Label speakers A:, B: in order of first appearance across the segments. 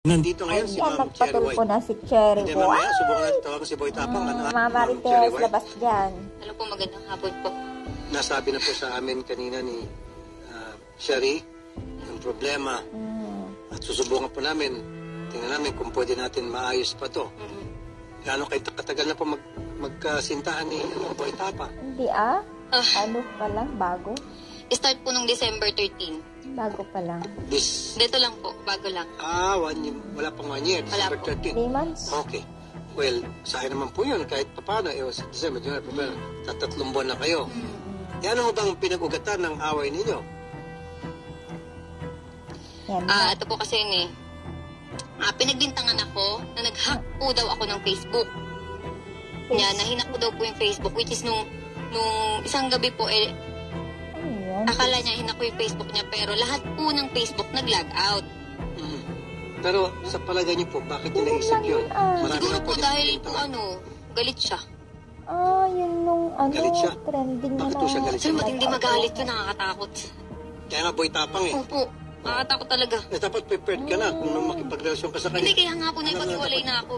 A: Nandito ngayon si
B: Ayan,
A: Ma'am Cherry
B: nagpatulpo
A: White.
B: na si Cherry
A: Hindi,
B: White.
A: mamaya, subukan natin tawagan si Boy Tapang.
B: Mama Rites, labas dyan.
C: Hello po, magandang hapon po.
A: Nasabi na po sa amin kanina ni Cherry yung problema. At susubukan po namin. Tingnan namin kung pwede natin maayos pa to. Gaano kayo katagal na po magkasintahan ni Boy Tapang?
B: Hindi ano pa lang, bago.
C: Start po nung December 13.
B: Bago pa lang.
C: Dito lang po, bago lang.
A: 1 year. Wala pang 1 year.
C: Wala
A: December 13.
B: 3 months.
A: Okay. Well, sa akin naman po yun. Kahit paano, sa December, January, sa 3 buwan na kayo. Yan ano bang pinag-ugatan ng away ninyo?
B: Yan.
C: Ito po kasi yun pinagbintangan ako na nag-hack po daw ako ng Facebook. Yan, nahinak ko daw po yung Facebook, which is nung isang gabi po, akala niya hinak ko yung Facebook niya, pero lahat po ng Facebook nag-log out.
A: Pero sa palagay niyo po, bakit niya naisip yun?
C: Siguro po dahil po galit siya.
B: Yun nung
A: Galit siya?
B: trending
A: Bakit
B: na
A: po siya galit?
C: Sir, matindi magalit yun, nakakatakot.
A: Kaya nga Boy Tapang
C: Opo, nakakatakot talaga.
A: Dapat prepared ka na kung makipagrelasyon ka sa
C: Hindi,
A: kanya.
C: kaya nga po naipag-iwalay na ako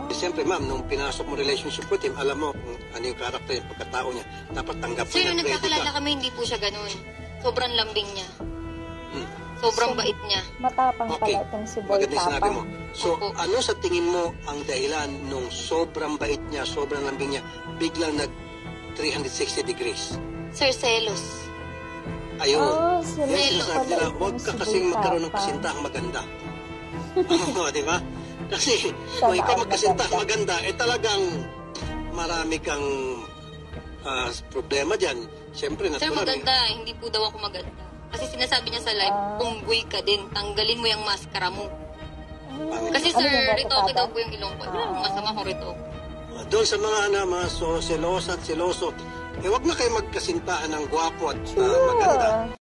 A: Siyempre ma'am, nung pinasok mo relationship with him, alam mo kung ano yung karakter, yung pagkatao niya. Dapat tanggap mo
C: Sir,
A: na
C: nung
A: ready
C: nagkakilala
A: ka.
C: kami, hindi po siya ganun. Sobrang lambing niya. Sobrang bait niya.
B: Matapang
A: Okay,
B: pala itong si Boy
A: maganda yung sinabi mo.
B: Tapang.
A: So,
C: Opo.
A: ano sa tingin mo ang dahilan nung sobrang bait niya, sobrang lambing niya, biglang nag 360 degrees?
C: Sir, selos.
A: Ayun.
B: sila
A: Yan sinasabi
B: pala
A: nila,
B: itong
A: huwag ka
B: si
A: kasing
B: Boy
A: magkaroon ng
B: Tapang.
A: kasintahang maganda. Di ba? Kasi kung ikaw magkasintahang maganda, talagang marami kang problema dyan. Siyempre,
C: Sir,
A: natural.
C: maganda. Hindi po daw ako maganda. Kasi sinasabi niya sa live, unggoy ka din. Tanggalin mo yung maskara mo. Kasi
B: Ano
C: sir,
B: yung
C: ritoke
B: bato
C: daw po yung ilong ko. Masama kong ritoke.
A: Doon sa mga selosa at seloso, wag na kayo magkasintahan ng gwapo at maganda.